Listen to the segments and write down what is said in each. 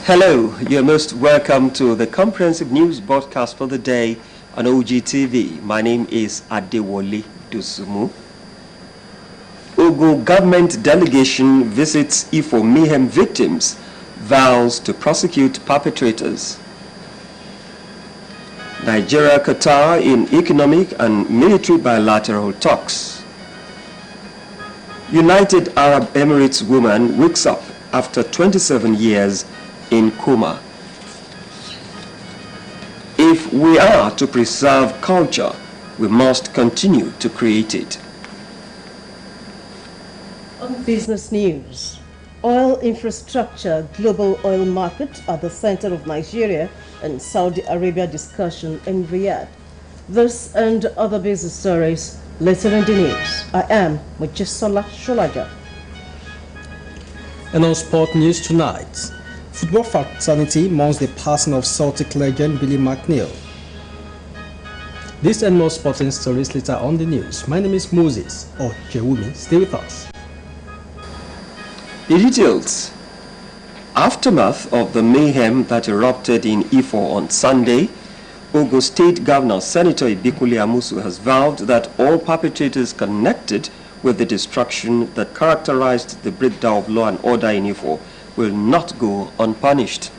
Hello, you're most welcome to the comprehensive news broadcast for the day on Ogtv. My name is Adewole Dosumu. Ogun government delegation visits Ifo mayhem victims, vows to prosecute perpetrators. Nigeria-Qatar in economic and military bilateral talks. United Arab Emirates woman wakes up after 27 years in coma. If we are to preserve culture, we must continue to create it. On business news, oil infrastructure, global oil market at the center of Nigeria and Saudi Arabia discussion in Riyadh. This and other business stories later in the news. I am Mujisola Sholaja. And on sport news tonight, football fraternity mourns the passing of Celtic legend Billy McNeil. This and more sporting stories later on the news. My name is Moses Jewumi. Stay with us. The details. Aftermath of the mayhem that erupted in Ifo on Sunday, Ogun State Governor Senator Ibikunle Amusu has vowed that all perpetrators connected with the destruction that characterized the breakdown of law and order in Ifo will not go unpunished.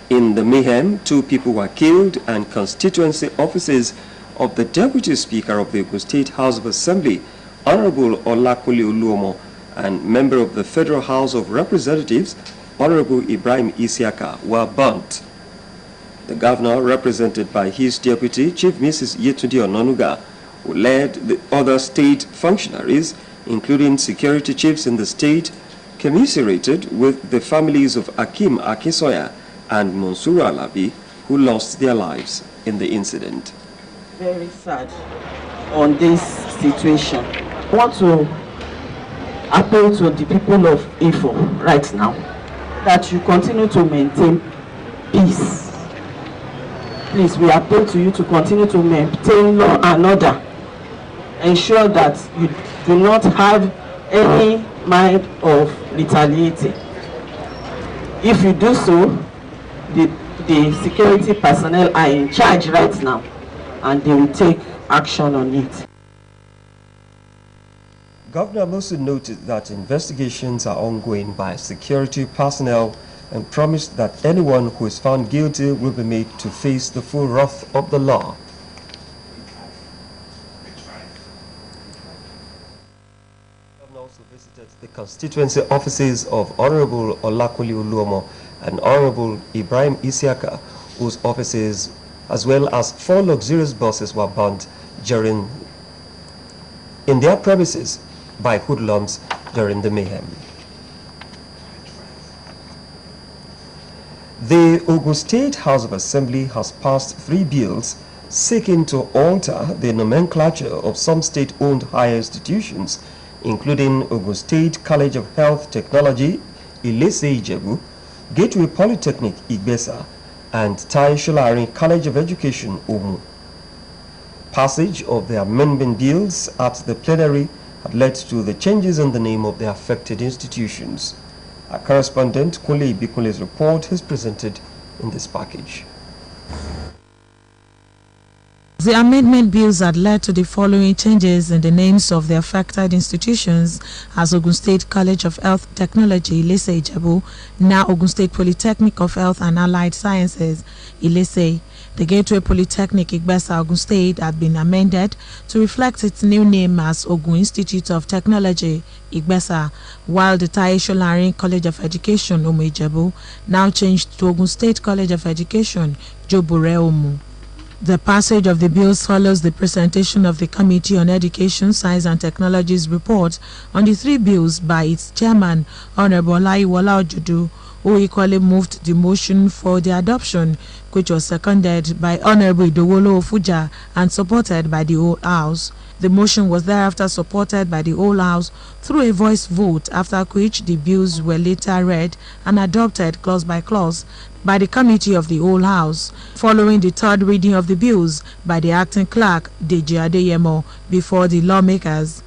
In the mayhem, 2 people were killed and constituency offices of the Deputy Speaker of the Ogun State House of Assembly, Honorable Olakunle Oluomo, and member of the Federal House of Representatives, Honorable Ibrahim Isiaka, were burnt. The governor, represented by his deputy, Chief Mrs. Yetunde Ononuga, who led the other state functionaries, including security chiefs in the state, commiserated with the families of Akim Akinsoya and Monsura Alabi, who lost their lives in the incident. Very sad on this situation. I want to appeal to the people of Ifo right now that you continue to maintain peace. Please, we appeal to you to continue to maintain law and order. Ensure that you do not have any mind of retaliating. If you do so, the security personnel are in charge right now and they will take action on it. Governor Amusu noted that investigations are ongoing by security personnel and promised that anyone who is found guilty will be made to face the full wrath of the law. The governor also visited the constituency offices of Honorable Olakunle Oluomo and Honorable Ibrahim Isiaka, whose offices, as well as 4 luxurious buses, were burnt in their premises by hoodlums during the mayhem. The Ogun State House of Assembly has passed 3 bills seeking to alter the nomenclature of some state-owned higher institutions, including Ogun State College of Health Technology, Ilese Ijebu, Gateway Polytechnic Igbesa, and Tai Sholari College of Education Omu. Passage of the amendment bills at the plenary had led to the changes in the name of the affected institutions. Our correspondent Kunle Ibikunle's report is presented in this package. The amendment bills had led to the following changes in the names of the affected institutions as Ogun State College of Health Technology, Ilese Ijebu, now Ogun State Polytechnic of Health and Allied Sciences, Ilese. The Gateway Polytechnic Igbesa Ogun State had been amended to reflect its new name as Ogun Institute of Technology, Igbesa, while the Tai Sholari College of Education, Omu Ijebu, now changed to Ogun State College of Education, Jobure Omu. The passage of the bills follows the presentation of the Committee on Education, Science and Technology's report on the 3 bills by its chairman, Honorable Olaiwola Ojudu, who equally moved the motion for the adoption, which was seconded by Honorable Idowolo Ofuja and supported by the whole House. The motion was thereafter supported by the whole House through a voice vote, after which the bills were later read and adopted clause by clause by the Committee of the whole House, following the 3rd reading of the bills by the acting clerk, Deji Adeyemo, before the lawmakers.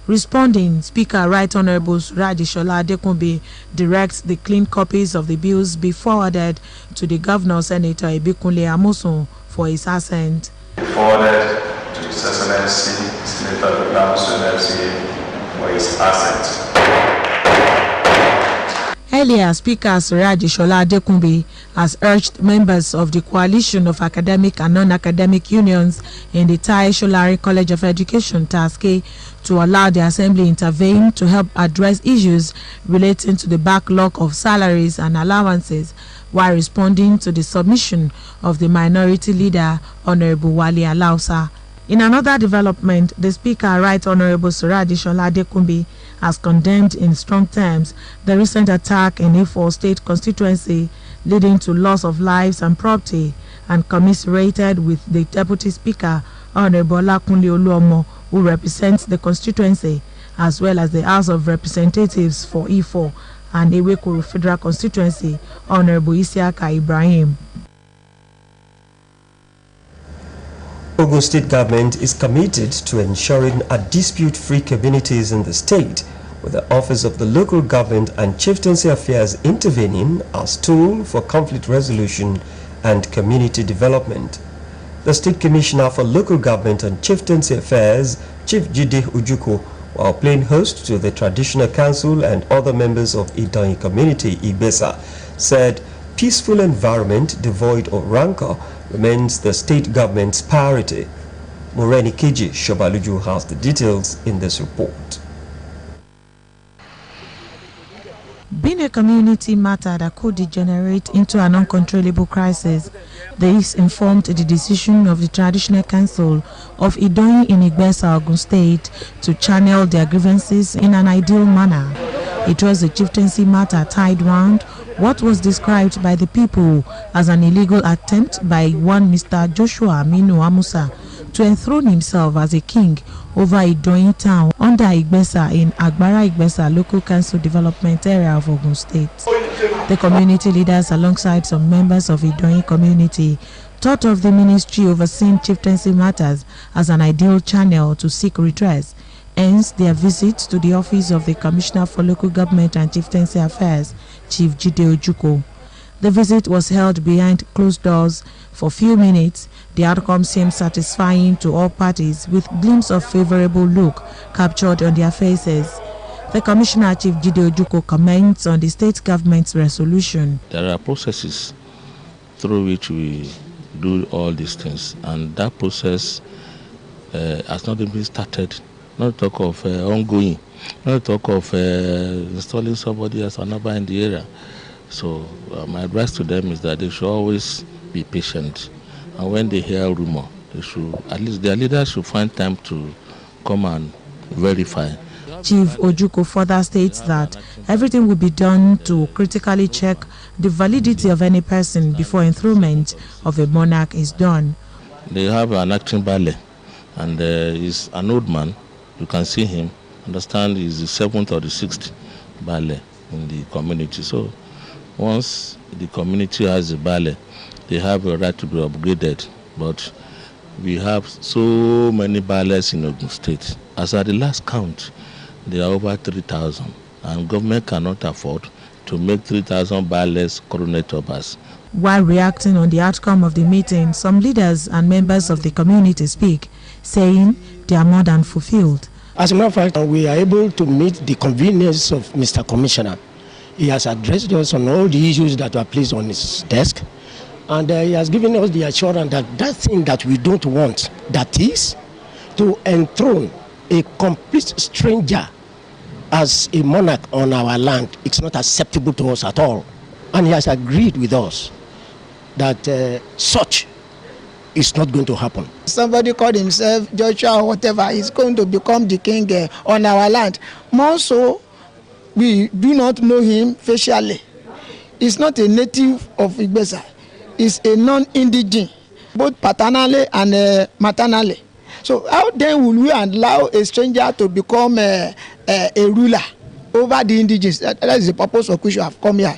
Responding, Speaker Right Honorable Radishola Adekunbi directs the clean copies of the bills be forwarded to the Governor Senator Ibikunle Amosun for his assent. Forwarded to His Excellency Senator Ibikunle Amosun for his assent. Earlier, Speaker Radishola Adekunbi has urged members of the coalition of academic and non-academic unions in the Tai Sholari College of Education, TASKE, to allow the Assembly intervene to help address issues relating to the backlog of salaries and allowances, while responding to the submission of the Minority Leader, Honorable Wale Alausa. In another development, the Speaker, Right Honorable Radishola Adekunbi, has condemned in strong terms the recent attack in Ifo State constituency, leading to loss of lives and property, and commiserated with the Deputy Speaker, Honorable Olakunle Oluomo, who represents the constituency, as well as the House of Representatives for Ifo and Ewekuru Federal Constituency, Honorable Isiaka Ibrahim. Ogun State government is committed to ensuring a dispute-free communities in the state, with the Office of the Local Government and Chieftaincy Affairs intervening as tool for conflict resolution and community development. The State Commissioner for Local Government and Chieftaincy Affairs, Chief Jide Ujuko, while playing host to the Traditional Council and other members of Idonyi community, Ibesa, said peaceful environment devoid of rancor remains the state government's priority. Moreni Keji Shobaluju has the details in this report. Being a community matter that could degenerate into an uncontrollable crisis, this informed the decision of the Traditional Council of Idonyi in Igbesa, Ogun State, to channel their grievances in an ideal manner. It was a chieftaincy matter tied round what was described by the people as an illegal attempt by one Mr. Joshua Aminu Amusa to enthrone himself as a king over Idonyi town under Igbesa in Agbara Igbesa Local Council Development Area of Ogun State. The community leaders, alongside some members of Idonyi community, thought of the ministry overseeing chieftaincy matters as an ideal channel to seek redress. Hence, their visit to the office of the Commissioner for Local Government and Chieftaincy Affairs, Chief Jide Ojuko. The visit was held behind closed doors for few minutes. The outcome seemed satisfying to all parties, with glimpse of favorable look captured on their faces. The Commissioner, Chief Jide Ojuko, comments on the state government's resolution. There are processes through which we do all these things, and that process has not been started. Not talk of ongoing, not talk of installing somebody as another in the area. So my advice to them is that they should always be patient, and when they hear rumor, they should, at least their leaders should find time to come and verify. Chief Ojuko further states that everything will be done to critically check the validity of any person before enthronement of a monarch is done. They have an acting ballet, and he's an old man. You can see him, understand he's the 7th or the 6th ballet in the community. So once the community has a ballet, they have a right to be upgraded. But we have so many ballets in Ogun State. As at the last count, there are over 3,000, and government cannot afford to make 3,000 ballets coronetobas. While reacting on the outcome of the meeting, some leaders and members of the community speak, saying they are more than fulfilled. As a matter of fact, we are able to meet the convenience of Mr. Commissioner. He has addressed us on all the issues that were placed on his desk, and he has given us the assurance that that thing that we don't want, that is, to enthrone a complete stranger as a monarch on our land, it's not acceptable to us at all. And he has agreed with us that such is not going to happen. Somebody called himself Joshua or whatever is going to become the king on our land. More so, we do not know him facially. He's not a native of Igbesa. He's a non-indigene, both paternally and maternally. So how then will we allow a stranger to become a ruler over the indigenous? That is the purpose of which you have come here.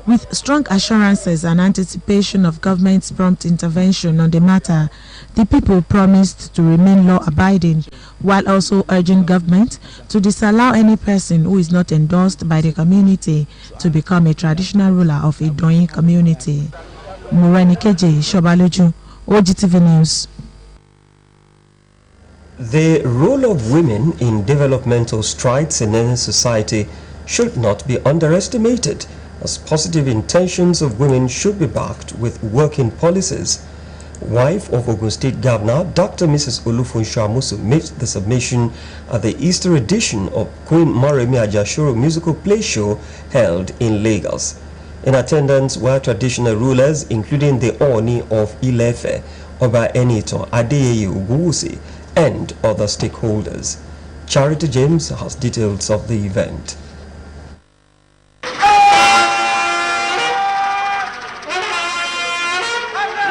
With strong assurances and anticipation of government's prompt intervention on the matter, The people promised to remain law-abiding, while also urging government to disallow any person who is not endorsed by the community to become a traditional ruler of a Idoyin community. Morenikeji Shobaloju, Ogtv News. The role of women in developmental strides in any society should not be underestimated, as positive intentions of women should be backed with working policies. Wife of Ogun State Governor Dr. Mrs. Olufunso Amusu made the submission at the Easter edition of Queen Moremi Ajashoro musical play show held in Lagos. In attendance were traditional rulers including the Oni of Ilefe, Oba Enito Adeyeye Ogunwusi, and other stakeholders. Charity James has details of the event.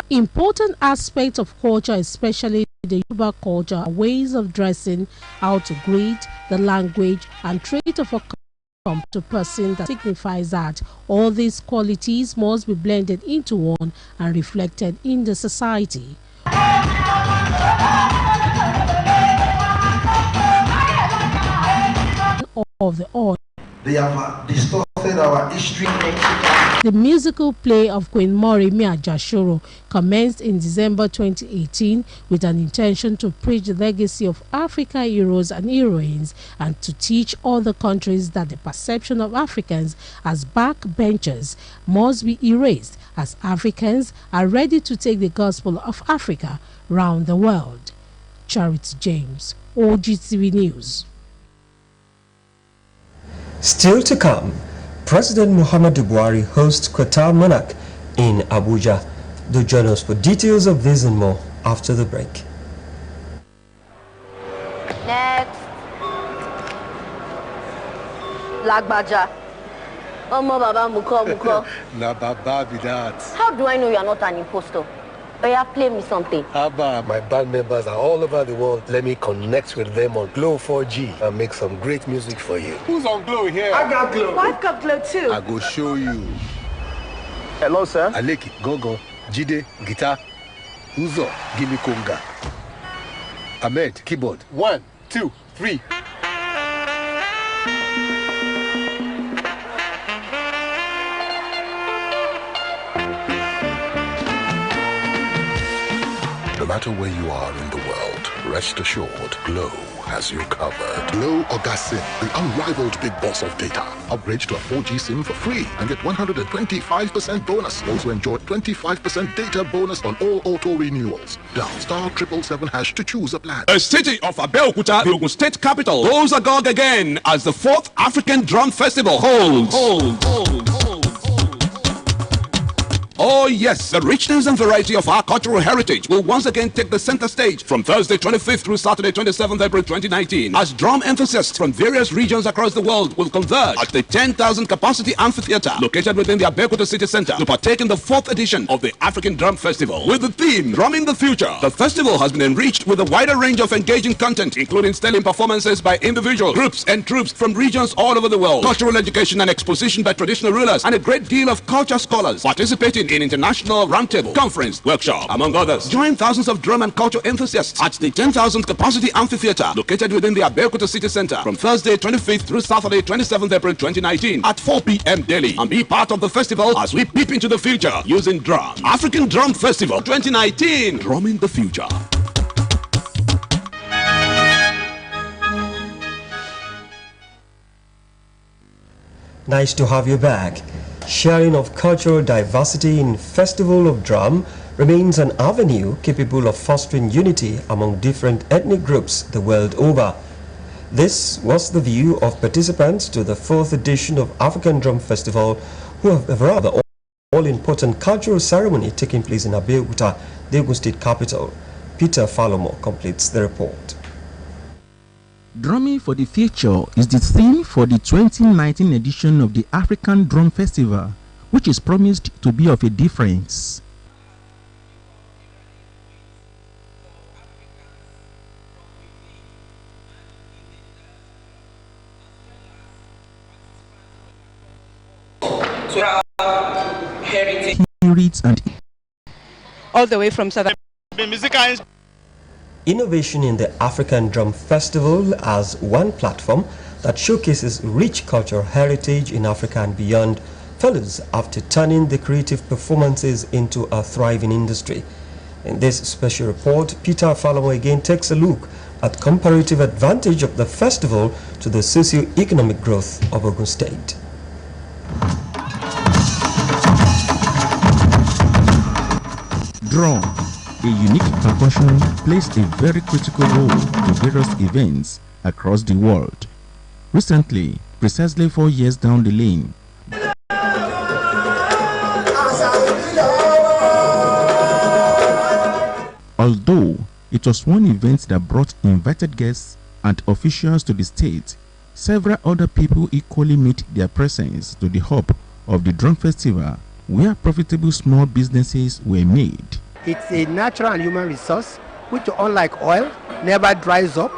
Important aspects of culture, especially the Yoruba culture, are ways of dressing, how to greet, the language, and trait of a to person that signifies that all these qualities must be blended into one and reflected in the society. Of the oil. They have distorted our history. The musical play of Queen Moremi Ajashoro commenced in December 2018 with an intention to preach the legacy of African heroes and heroines and to teach other countries that the perception of Africans as backbenchers must be erased, as Africans are ready to take the gospel of Africa round the world. Charity James, Ogtv News. Still to come, President Muhammadu Buhari hosts Qatar monarch in Abuja. Do join us for details of this and more after the break. Next. Lagbaja. Omo Baba Muko. Na Baba be that. How do I know you are not an impostor? Oya, play me something. Abba, my band members are all over the world. Let me connect with them on Glow 4G and make some great music for you. Who's on Glow here? I got Glow. I've got Glow too. I go show you. Hello, sir. Aleki, Gogo, Jide, guitar. Uzo, give me conga. Ahmed, keyboard. 1, 2, 3. No matter where you are in the world, rest assured, Glow has you covered. Glow Oga SIM, the unrivaled big boss of data. Upgrade to a 4G SIM for free and get 125% bonus. Also enjoy 25% data bonus on all auto renewals. Dial *777# to choose a plan. The city of Abeokuta, the Ogun State capital, goes agog again as the 4th African Drum Festival holds. Oh yes, the richness and variety of our cultural heritage will once again take the center stage from Thursday 25th through Saturday 27th April 2019 as drum enthusiasts from various regions across the world will converge at the 10,000 capacity amphitheater located within the Abeokuta City Center to partake in the 4th edition of the African Drum Festival. With the theme, Drumming the Future, the festival has been enriched with a wider range of engaging content including sterling performances by individuals, groups and troops from regions all over the world, cultural education and exposition by traditional rulers, and a great deal of culture scholars participating in international roundtable, conference, workshop, among others. Join thousands of drum and culture enthusiasts at the 10,000 capacity amphitheater located within the Abeokuta City Center from Thursday 25th through Saturday 27th April 2019 at 4 p.m. daily and be part of the festival as we peep into the future using drum. African Drum Festival 2019, drumming the future. Nice to have you back. Sharing of cultural diversity in Festival of Drum remains an avenue capable of fostering unity among different ethnic groups the world over. This was the view of participants to the 4th edition of African Drum Festival who have rather all-important cultural ceremony taking place in Abeokuta, the Ogun State capital. Peter Falomo completes the report. Drumming for the Future is the theme for the 2019 edition of the African Drum Festival, which is promised to be of a difference. Heritage. He reads and all the way from South Africa. Innovation in the African Drum Festival as one platform that showcases rich cultural heritage in Africa and beyond follows after turning the creative performances into a thriving industry. In this special report, Peter Falomo again takes a look at comparative advantage of the festival to the socio-economic growth of Ogun State. Drum, a unique percussion, plays a very critical role in various events across the world. Recently, precisely 4 years down the lane, although it was one event that brought invited guests and officials to the state, several other people equally made their presence to the hub of the drum festival, where profitable small businesses were made. It's a natural and human resource which, unlike oil, never dries up,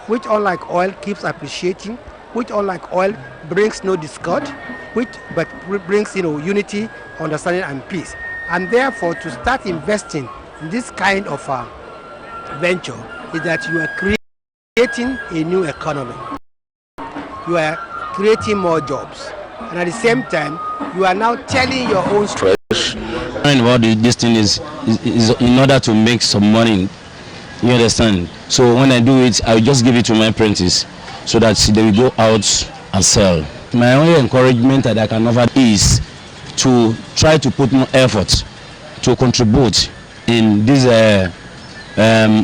which, unlike oil, keeps appreciating, which, unlike oil, brings no discord, but brings unity, understanding, and peace. And therefore, to start investing in this kind of venture is that you are creating a new economy. You are creating more jobs, and at the same time, you are now telling your own story. About this thing is in order to make some money. You understand? So when I do it, I will just give it to my apprentice so that they will go out and sell. My only encouragement that I can offer is to try to put more effort to contribute in this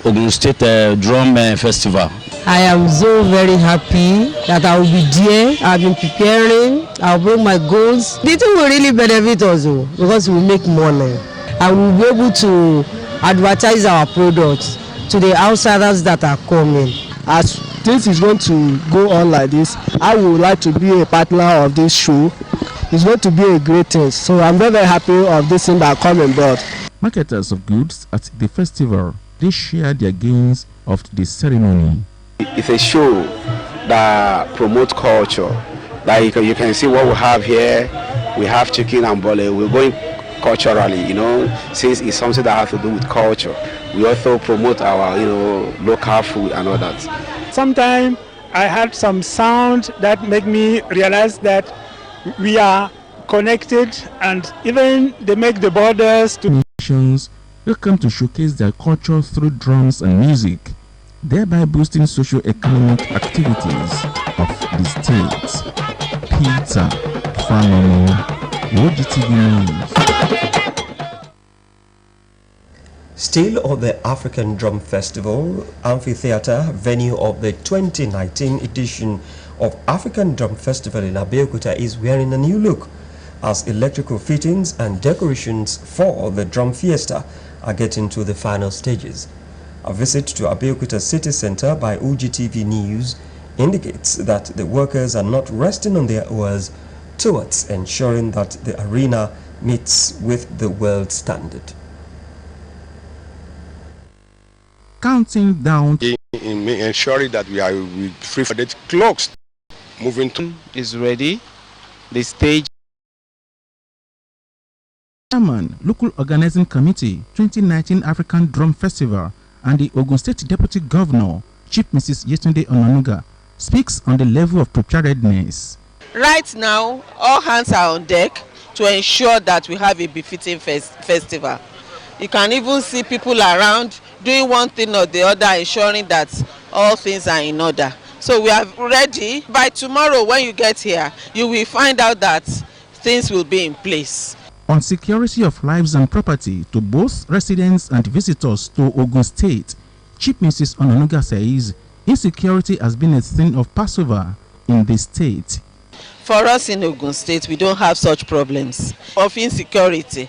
Ogun State Drum Festival. I am so very happy that I will be there. I've been preparing. I'll bring my goals. The thing will really benefit us because we will make money and we'll be able to advertise our products to the outsiders that are coming. As this is going to go on like this, I would like to be a partner of this show. It's going to be a great thing. So I'm very, very happy of this thing that come on board. Marketers of goods at the festival, they share their gains of the ceremony. It's a show that promotes culture. Like you can see what we have here. We have chicken and bole. We're going culturally, since it's something that has to do with culture. We also promote our, local food and all that. Sometimes I had some sound that make me realize that we are connected, and even they make the borders to nations will come to showcase their culture through drums and music, thereby boosting socio-economic activities of the state. Peter Falomo, Ogtv News. Still on the African Drum Festival, Amphitheatre, venue of the 2019 edition of African Drum Festival in Abeokuta, is wearing a new look as electrical fittings and decorations for the Drum Fiesta are getting to the final stages. A visit to Abeokuta City Center by Ogtv News indicates that the workers are not resting on their oars towards ensuring that the arena meets with the world standard. Counting down in ensuring that we are free for the clocks moving to is ready. The stage Chairman, Local Organizing Committee, 2019 African Drum Festival, and the Ogun State Deputy Governor, Chief Mrs. Yetunde Onanuga, speaks on the level of preparedness. Right now, all hands are on deck to ensure that we have a befitting festival. You can even see people around doing one thing or the other, ensuring that all things are in order. So we are ready. By tomorrow, when you get here, you will find out that things will be in place. On security of lives and property to both residents and visitors to Ogun State, Chief Mrs. Onanuga says insecurity has been a thing of Passover in the state. For us in Ogun State, we don't have such problems of insecurity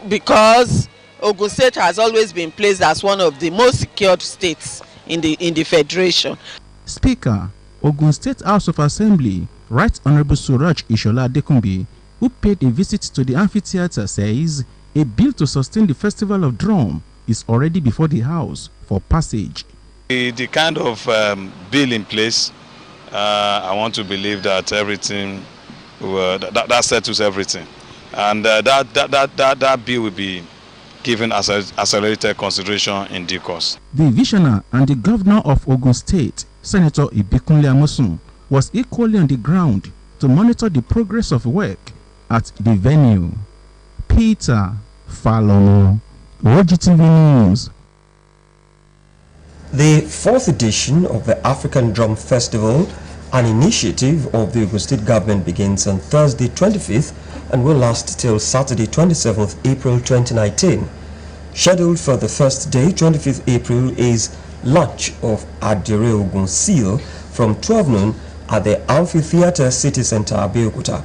because Ogun State has always been placed as one of the most secured states in the Federation. Speaker, Ogun State House of Assembly, Right Honorable Suraj Ishola Adekunbi, who paid a visit to the amphitheatre, says a bill to sustain the Festival of Drum is already before the House for passage. The kind of bill in place, I want to believe that everything, that settles everything. And that bill will be given accelerated consideration in due course. The visionary and the governor of Ogun State, Senator Ibikunle Amosun, was equally on the ground to monitor the progress of work at the venue. Peter Falono, Ogtv News. The fourth edition of the African Drum Festival, an initiative of the Ogun State government, begins on Thursday 25th and will last till Saturday 27th April 2019. Scheduled for the first day, 25th April, is launch of Adire Ogun Seal from 12 noon at the Amphitheatre City Centre, Abeokuta.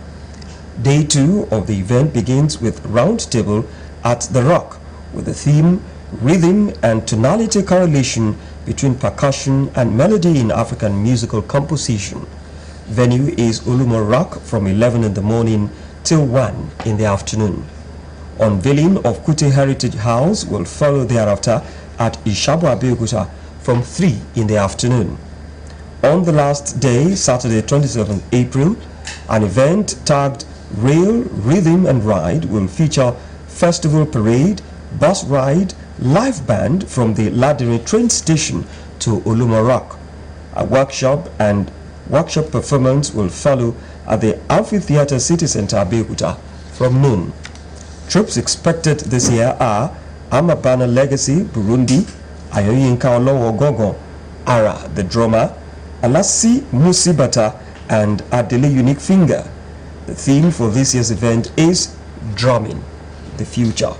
Day 2 of the event begins with round table at the Rock with the theme Rhythm and Tonality Correlation between Percussion and Melody in African Musical Composition. Venue is Olumo Rock from 11 in the morning till 1 in the afternoon. Unveiling of Kute Heritage House will follow thereafter at Ishabo Abeokuta from 3 in the afternoon. On the last day, Saturday 27th April, an event tagged Rail, Rhythm and Ride will feature festival parade, bus ride, live band from the Ladere train station to Olumo Rock. A workshop performance will follow at the Amphitheatre City Centre, Abeokuta from noon. Troops expected this year are Amabana Legacy, Burundi, Ayoyinka Olowo Gogo, Ara, the drummer, Alassi Musibata, and Adele Unique Finger. The theme for this year's event is Drumming the Future.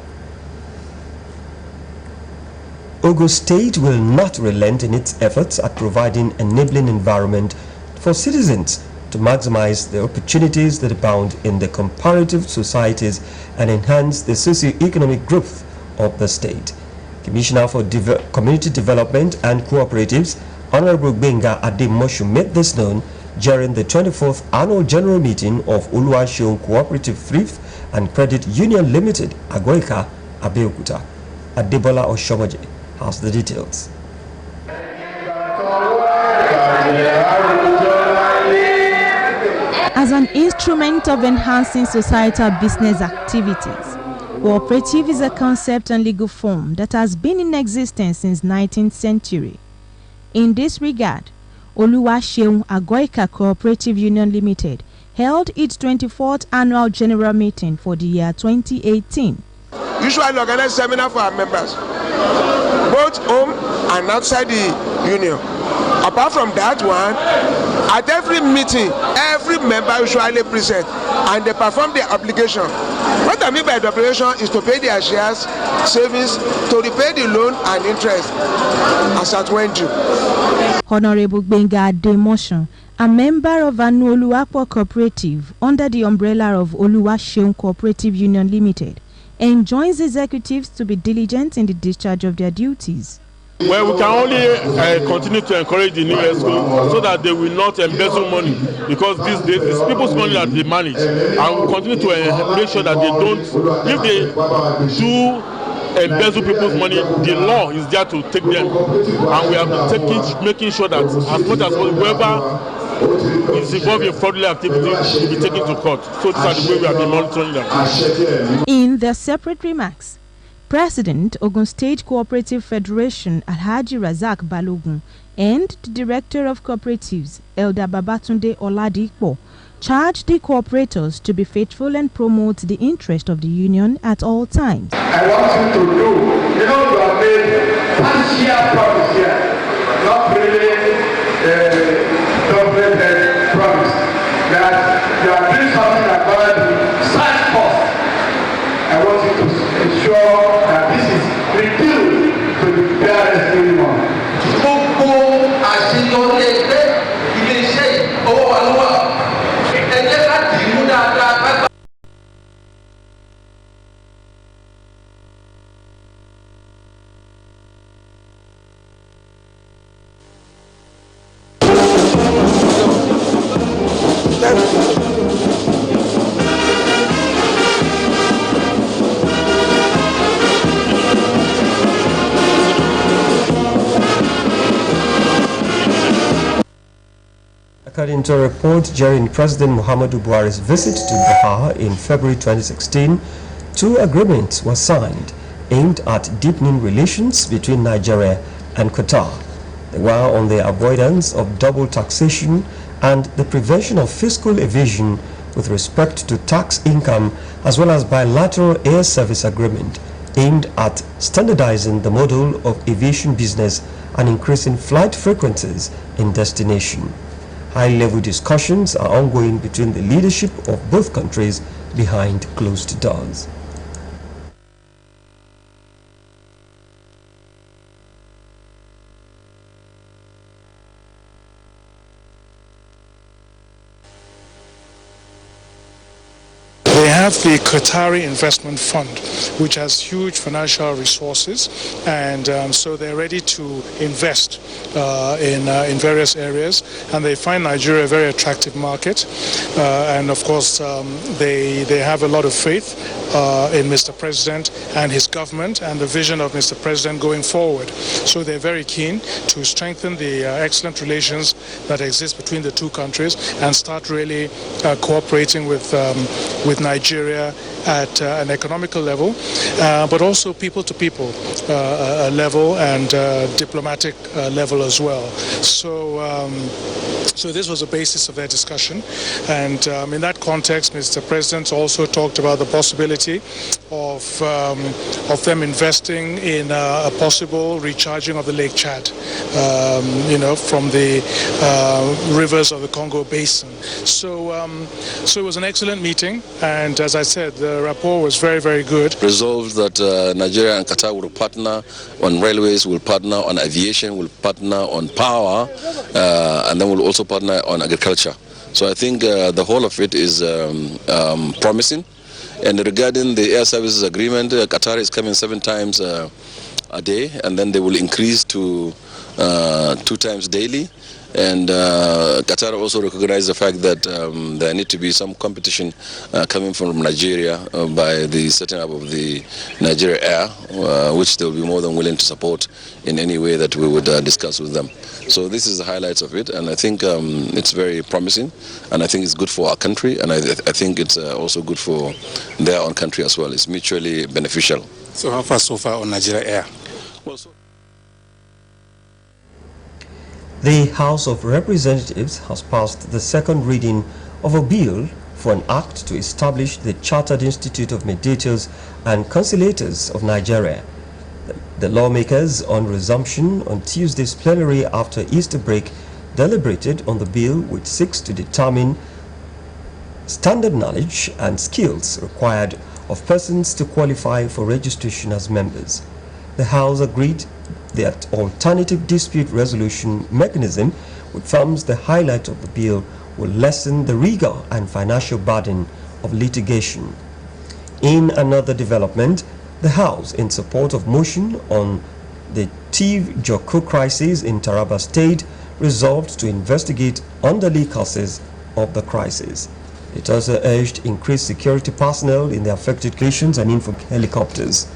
Ogun State will not relent in its efforts at providing enabling environment for citizens to maximize the opportunities that abound in the comparative societies and enhance the socio-economic growth of the state. Commissioner for Community Development and Cooperatives, Honorable Benga Ademoshu, made this known during the 24th Annual General Meeting of Oluwaseun Cooperative Thrift and Credit Union Limited, Agoika, Abeokuta. Adebola Oshomoje has the details. As an instrument of enhancing societal business activities, cooperative is a concept and legal form that has been in existence since 19th century. In this regard, Oluwaseun Agoika Cooperative Union Limited held its 24th annual general meeting for the year 2018. Usually organize seminar for our members, both home and outside the union. Apart from that one, at every meeting, every member usually present and they perform their obligation. What I mean by the obligation is to pay their shares, savings, to repay the loan and interest as at when due. Honorable Benga Ademoshu, a member of Anu Oluwapo Cooperative under the umbrella of Oluwaseun Cooperative Union Limited, enjoins executives to be diligent in the discharge of their duties. Well, we can only continue to encourage the new ESCO so that they will not embezzle money, because these days it's people's money that they manage, and we continue to make sure that they don't, if they do embezzle people's money, the law is there to take them, and we are making sure that as much as whoever is involved in fraudulent activity will be taken to court. So these are the way we have been monitoring them. In their separate remarks, President, Ogun State Cooperative Federation Alhaji Razak Balogun, and the Director of Cooperatives, Elder Babatunde Oladipo, charged the cooperators to be faithful and promote the interest of the union at all times. I want you to do, you have made partial promise here, not really doublet promise, that you are doing something that God will search for. I want you to ensure that this is revealed to the parents minimum. Gbogbo àṣeyọrí ẹgbẹ́ ilé-iṣẹ́ owó wa ló wà. Ẹ jẹ́ ká dì í mú dáadáa. According to a report during President Muhammadu Buhari's visit to Doha in February 2016, 2 agreements were signed aimed at deepening relations between Nigeria and Qatar. They were on the avoidance of double taxation and the prevention of fiscal evasion with respect to tax income, as well as bilateral air service agreement aimed at standardizing the model of aviation business and increasing flight frequencies in destination. High-level discussions are ongoing between the leadership of both countries behind closed doors. They have the Qatari Investment Fund, which has huge financial resources, and so they're ready to invest in various areas, and they find Nigeria a very attractive market, and of course they have a lot of faith in Mr. President and his government and the vision of Mr. President going forward. So they're very keen to strengthen the excellent relations that exist between the two countries and start really cooperating with Nigeria at an economical level, but also people-to-people level and diplomatic level as well. So this was the basis of their discussion, and in that context, Mr. President also talked about the possibility of them investing in a possible recharging of the Lake Chad, from the rivers of the Congo Basin. So it was an excellent meeting, and as I said, the rapport was very, very good. Resolved that Nigeria and Qatar will partner on railways, will partner on aviation, will partner on power, and then will also partner on agriculture. So I think the whole of it is promising. And regarding the air services agreement, Qatar is coming 7 times a day, and then they will increase to 2 times daily. And Qatar also recognized the fact that there need to be some competition coming from Nigeria by the setting up of the Nigeria Air, which they will be more than willing to support in any way that we would discuss with them. So this is the highlights of it, and I think it's very promising, and I think it's good for our country, and I think it's also good for their own country as well. It's mutually beneficial. So how far so far on Nigeria Air? Well, The House of Representatives has passed the second reading of a bill for an act to establish the Chartered Institute of Mediators and Conciliators of Nigeria. The lawmakers, on resumption on Tuesday's plenary after Easter break, deliberated on the bill, which seeks to determine standard knowledge and skills required of persons to qualify for registration as members. The House agreed that alternative dispute resolution mechanism, which forms the highlight of the bill, will lessen the rigor and financial burden of litigation. In another development, the House, in support of motion on the Tiv-Joko crisis in Taraba State, resolved to investigate underlying causes of the crisis. It also urged increased security personnel in the affected locations and info helicopters.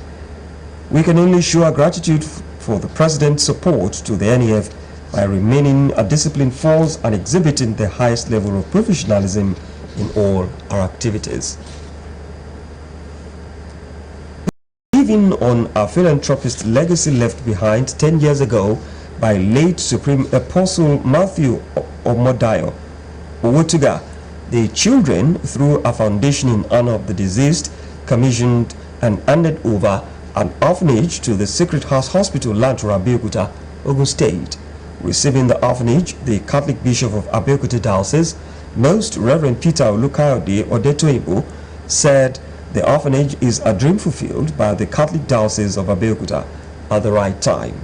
We can only show our gratitude for the President's support to the NEF by remaining a disciplined force and exhibiting the highest level of professionalism in all our activities. Living on a philanthropist legacy left behind 10 years ago by late Supreme Apostle Matthew Omodayo Owotuga, the children, through a foundation in honor of the deceased, commissioned and handed over an orphanage to the Sacred Heart Hospital, Lantura, Abeokuta, Ogun State. Receiving the orphanage, the Catholic Bishop of Abeokuta Diocese, Most Reverend Peter Olukayode Odetoibo, said the orphanage is a dream fulfilled by the Catholic Diocese of Abeokuta at the right time.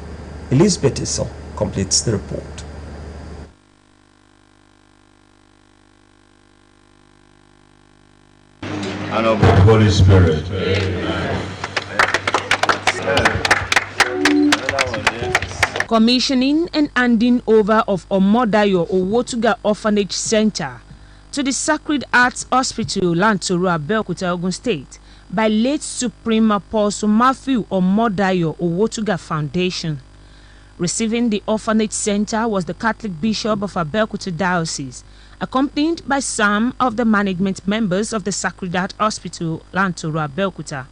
Elizabeth Isso completes the report. And of the Holy Spirit. Amen. Commissioning and handing over of Omodayo Owotuga Orphanage Center to the Sacred Heart Hospital, Lantoro, Abeokuta, Ogun State, by late Supreme Apostle Matthew Omodayo Owotuga Foundation. Receiving the orphanage center was the Catholic Bishop of Abeokuta Diocese, accompanied by some of the management members of the Sacred Heart Hospital, Lantoro, Abeokuta.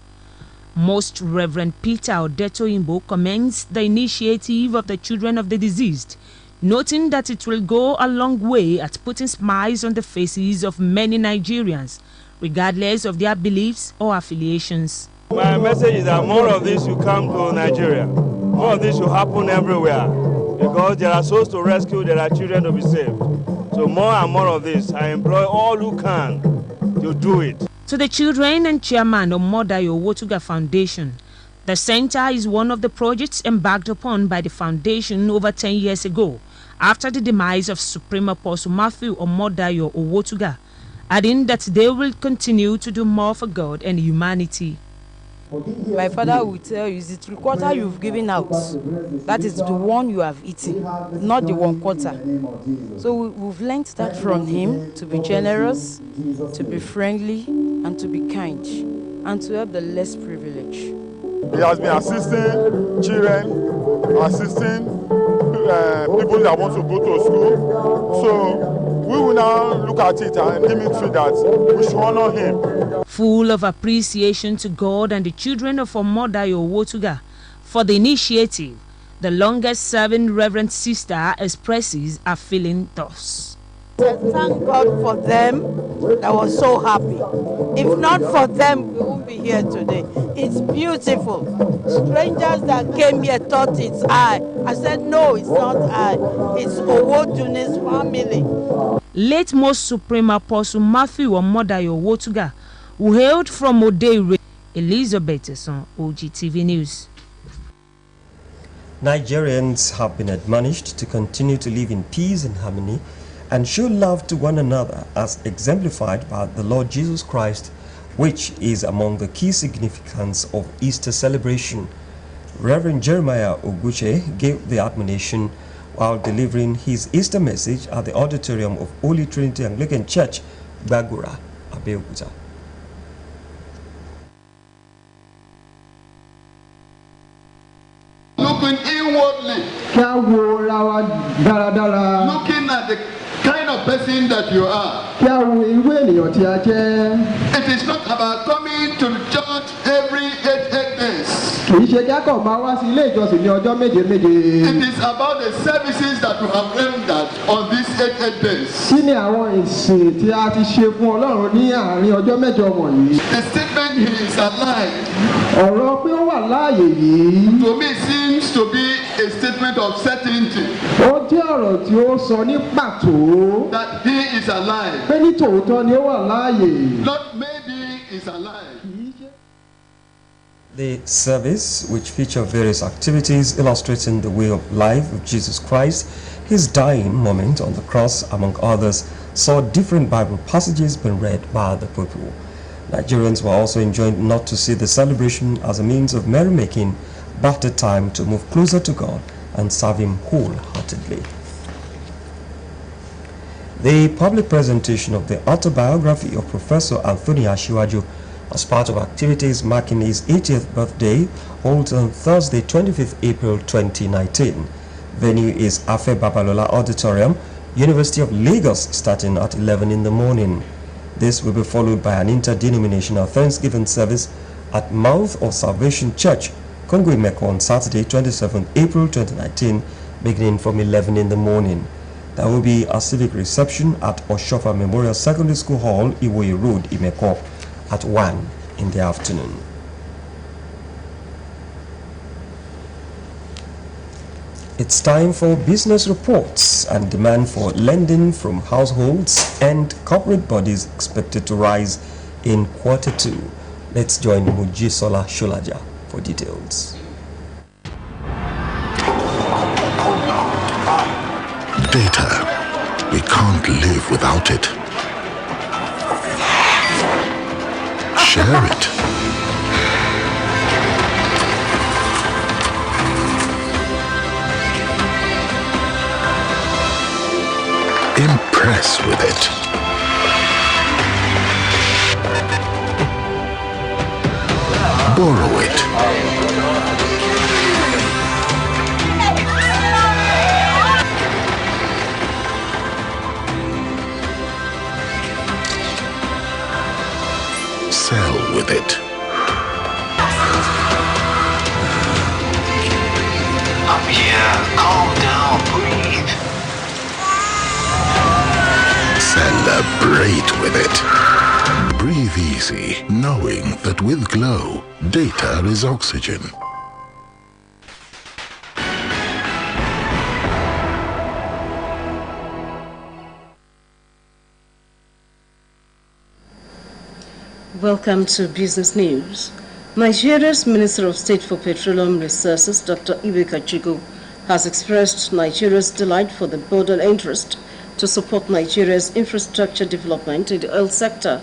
Most Reverend Peter Odetoyinbo commends the initiative of the children of the deceased, noting that it will go a long way at putting smiles on the faces of many Nigerians, regardless of their beliefs or affiliations. My message is that more of this should come to Nigeria. More of this should happen everywhere, because there are souls to rescue, there are children to be saved. So more and more of this, I employ all who can to do it. To the children and chairman of Modayo Wotuga Foundation, the center is one of the projects embarked upon by the foundation over 10 years ago, after the demise of Supreme Apostle Matthew Omodayo Owotuga, adding that they will continue to do more for God and humanity. My father will tell you, it's the 3/4 you've given out. That is the one you have eaten, not the 1/4. So we've learned that from him, to be generous, to be friendly, and to be kind, and to help the less privileged. He has been assisting children, assisting people that want to go to school. So we will now look at it and deem it fit that we should honor him. Full of appreciation to God and the children of Omodayo Wotuga for the initiative, the longest-serving Reverend Sister expresses her feeling thus. Thank God for them. I was so happy. If not for them, we won't be here today. It's beautiful. Strangers that came here thought it's I. I said, no, it's not I. It's Owodun's family. Late Most Supreme Apostle Matthew Omodayo Wotuga, who hailed from Odeire, Elizabeth Son, Ogtv News. Nigerians have been admonished to continue to live in peace and harmony and show love to one another as exemplified by the Lord Jesus Christ, which is among the key significance of Easter celebration. Reverend Jeremiah Oguche gave the admonition while delivering his Easter message at the auditorium of Holy Trinity Anglican Church, Bagura, Abeokuta. Looking inwardly, looking at the kind of person that you are. It is not about coming to church every 8 days. It is about the services that you have rendered on these 8 days. The statement he is alive, to me, seems to be a statement of certainty that he is alive. Not maybe he's alive. The service, which featured various activities illustrating the way of life of Jesus Christ, his dying moment on the cross, among others, saw different Bible passages being read by the people. Nigerians were also enjoined not to see the celebration as a means of merrymaking, but a time to move closer to God and serve him wholeheartedly. The public presentation of the autobiography of Professor Anthony Ashiwaju as part of activities marking his 80th birthday holds on Thursday, 25th April 2019. Venue is Afe Babalola Auditorium, University of Lagos, starting at 11 in the morning. This will be followed by an interdenominational Thanksgiving service at Mouth of Salvation Church, Kongo Imeko, on Saturday, 27th April 2019, beginning from 11 in the morning. There will be a civic reception at Oshofa Memorial Secondary School Hall, Iwoye Road, Imeko, at 1 in the afternoon. It's time for business reports, and demand for lending from households and corporate bodies expected to rise in Q2. Let's join Mujisola Sholaja for details. Data. We can't live without it. Share it. Impress with it. Borrow it. Sell with it. great with it. Breathe easy, knowing that with Glow, data is oxygen. Welcome to Business News. Nigeria's Minister of State for Petroleum Resources, Dr. Ibe Kachigo, has expressed Nigeria's delight for the board and interest to support Nigeria's infrastructure development in the oil sector.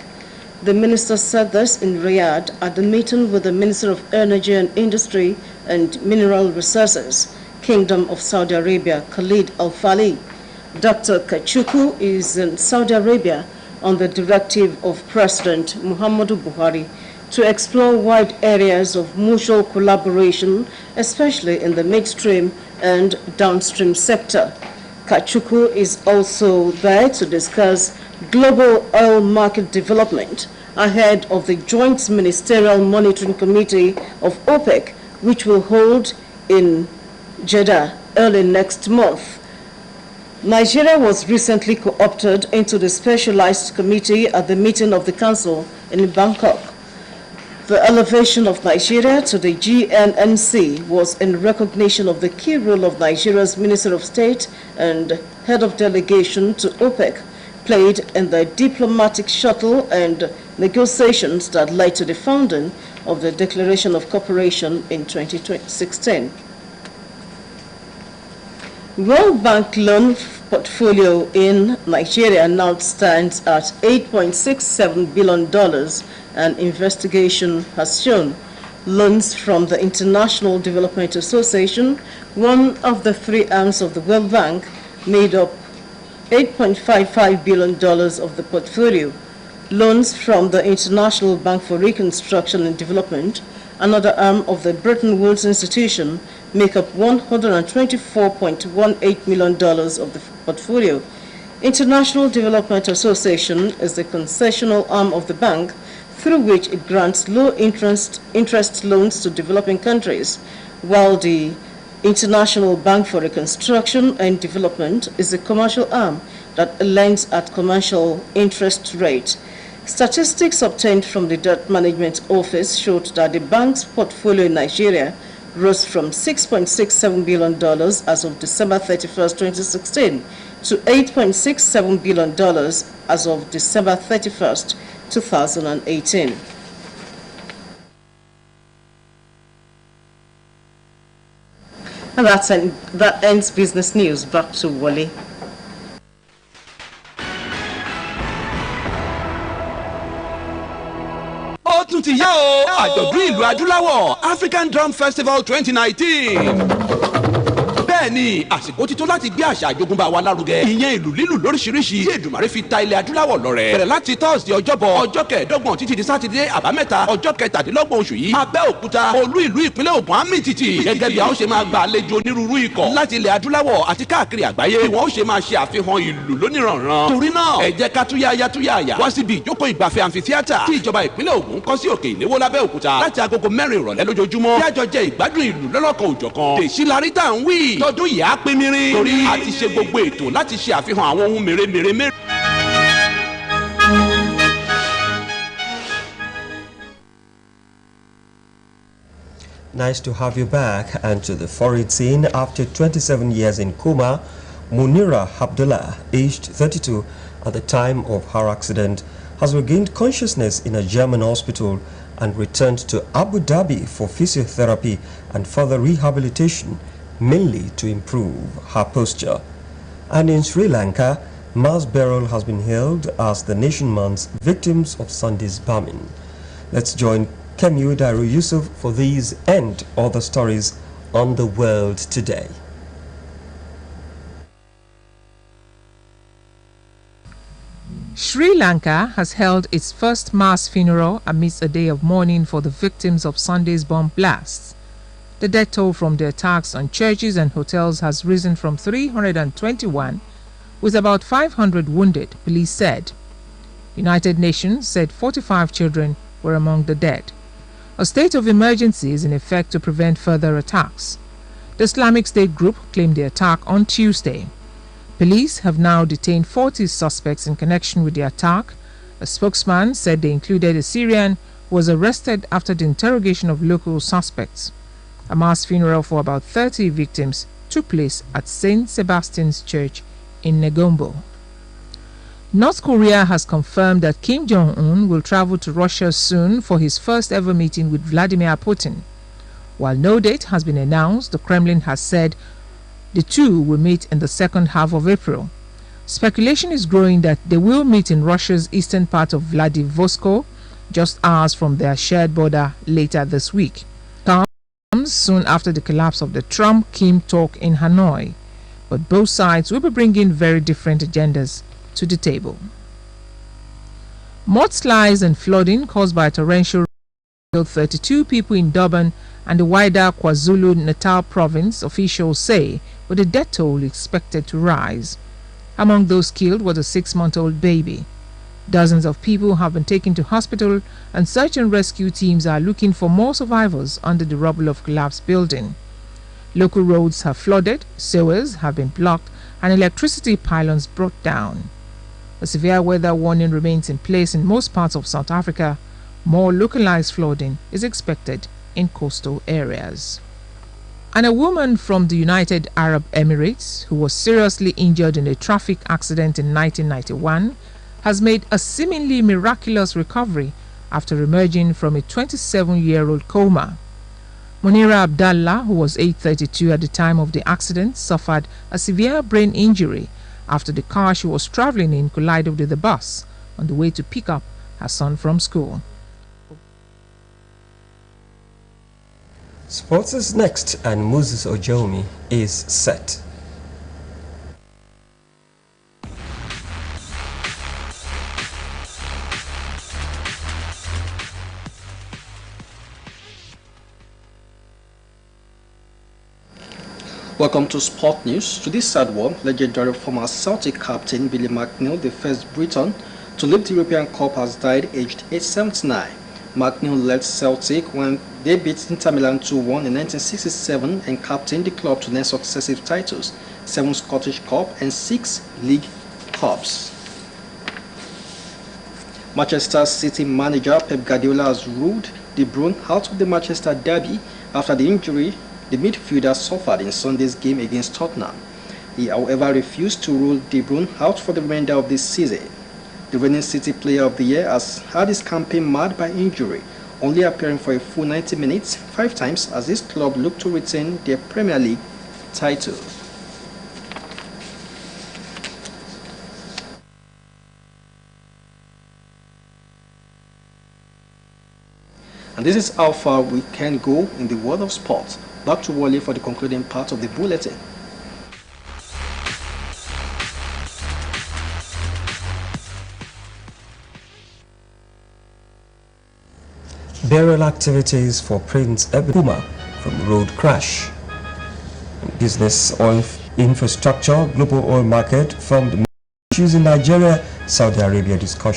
The minister said this in Riyadh at the meeting with the Minister of Energy and Industry and Mineral Resources, Kingdom of Saudi Arabia, Khalid Al-Fali. Dr. Kachuku is in Saudi Arabia on the directive of President Muhammadu Buhari to explore wide areas of mutual collaboration, especially in the midstream and downstream sector. Kachuku is also there to discuss global oil market development ahead of the Joint Ministerial Monitoring Committee of OPEC, which will hold in Jeddah early next month. Nigeria was recently co-opted into the specialized committee at the meeting of the council in Bangkok. The elevation of Nigeria to the GNNC was in recognition of the key role of Nigeria's Minister of State and head of delegation to OPEC played in the diplomatic shuttle and negotiations that led to the founding of the Declaration of Cooperation in 2016. World Bank loan portfolio in Nigeria now stands at $8.67 billion. An investigation has shown loans from the International Development Association, one of the three arms of the World Bank, made up $8.55 billion of the portfolio. Loans from the International Bank for Reconstruction and Development, another arm of the Bretton Woods Institution, make up $124.18 million of the portfolio. International Development Association is the concessional arm of the bank through which it grants low interest loans to developing countries, while the International Bank for Reconstruction and Development is the commercial arm that lends at commercial interest rate. Statistics obtained from the Debt Management Office showed that the bank's portfolio in Nigeria rose from $6.67 billion as of December 31st, 2016 to $8.67 billion as of December 31st, 2018. And that ends Business News. Back to Wally. Ó tún ti yá o àjọ̀dún ìlú adúláwọ̀ African Drum Festival 2019. Bẹ́ẹ̀ni àsìkò ti tó láti gbé àṣà àjogúnbá wa lárugẹ. Ìyẹn ìlú lílù lóríṣiríṣi tí Èdùmàrè fi ta ilẹ̀ adúláwọ̀ lọ́rẹ. Bẹ̀rẹ̀ láti Thursday ọjọ́bọ̀ ọjọ́ kẹẹ̀ẹ́dọ́gbọ̀n títí di Sátidé àbámẹ́ta ọjọ́ kẹtàdínlọ́gbọ̀n oṣù yìí. Abẹ́òkúta olú ìlú ìpínlẹ̀ Ògùn àmì títì. Gẹ́gẹ́ bí a ó ṣe máa gba àlejò onírúurú ikọ̀ láti ilẹ̀ adúláwọ̀ àti káàkiri àgbáyé. Bí wọ́n ó ṣe máa ṣe àfihàn ìlú lóníranran. Torí náà ẹ jẹ́ ká túyáyá wá síbi ìjókòó ìgbafẹ́ amphitheatre tí ìjọba ìpínlẹ̀ Ògùn kọ́ sí òkè ìléwó lábẹ́òkúta láti agogo 4 ìrọ̀lẹ́ lójoojúmọ́. Bí àjọ jẹ ìgbádùn ìlú lọ́lọ́kan òjọ̀kan. Tèṣí larí tá à ń wí. Tọdún yìí á pín mìírín. Torí a ti ṣe gbogbo ètò láti ṣe àfihàn àwọn ohun mèremère. Nice to have you back. And to the foreign scene, after 27 years in coma, Munira Abdullah, aged 32 at the time of her accident, has regained consciousness in a German hospital and returned to Abu Dhabi for physiotherapy and further rehabilitation, mainly to improve her posture. And in Sri Lanka, mass burial has been held as the nation mourns victims of Sunday's bombing. Let's join Kemu Daru Yusuf for these and other stories on the world today. Sri Lanka has held its first mass funeral amidst a day of mourning for the victims of Sunday's bomb blasts. The death toll from the attacks on churches and hotels has risen from 321, with about 500 wounded, police said. United Nations said 45 children were among the dead. A state of emergency is in effect to prevent further attacks. The Islamic State group claimed the attack on Tuesday. Police have now detained 40 suspects in connection with the attack. A spokesman said they included a Syrian who was arrested after the interrogation of local suspects. A mass funeral for about 30 victims took place at St. Sebastian's Church in Negombo. North Korea has confirmed that Kim Jong-un will travel to Russia soon for his first ever meeting with Vladimir Putin. While no date has been announced, the Kremlin has said the two will meet in the second half of April. Speculation is growing that they will meet in Russia's eastern part of Vladivostok, just hours from their shared border later this week. Comes soon after the collapse of the Trump-Kim talk in Hanoi. But both sides will be bringing very different agendas to the table. Mudslides and flooding caused by torrential rain killed 32 people in Durban and the wider KwaZulu-Natal province, officials say, with the death toll expected to rise. Among those killed was a 6-month-old baby. Dozens of people have been taken to hospital, and search and rescue teams are looking for more survivors under the rubble of collapsed building. Local roads have flooded, sewers have been blocked, and electricity pylons brought down. A severe weather warning remains in place in most parts of South Africa. More localized flooding is expected in coastal areas. And a woman from the United Arab Emirates who was seriously injured in a traffic accident in 1991 has made a seemingly miraculous recovery after emerging from a 27-year-old coma. Munira Abdallah, who was age 32 at the time of the accident, suffered a severe brain injury after the car she was traveling in collided with the bus on the way to pick up her son from school. Sports is next, and Moses Ojomi is set. Welcome to Sport News. To this sad one, legendary former Celtic captain Billy McNeil, the first Briton to lift the European Cup, has died aged 79. McNeil led Celtic when they beat Inter Milan 2-1 in 1967 and captained the club to 9 successive titles, 7 Scottish Cup and 6 League Cups. Manchester City manager Pep Guardiola has ruled De Bruyne out of the Manchester derby after the injury the midfielder suffered in Sunday's game against Tottenham. He, however, refused to rule De Bruyne out for the remainder of this season. The reigning City Player of the Year has had his campaign marred by injury, only appearing for a full 90 minutes 5 times as his club looked to retain their Premier League title. And this is how far we can go in the world of sport. Back to Wally for the concluding part of the bulletin. Burial activities for Prince Ebuma from road crash. Business oil infrastructure, global oil market from the issues in Nigeria, Saudi Arabia discussion.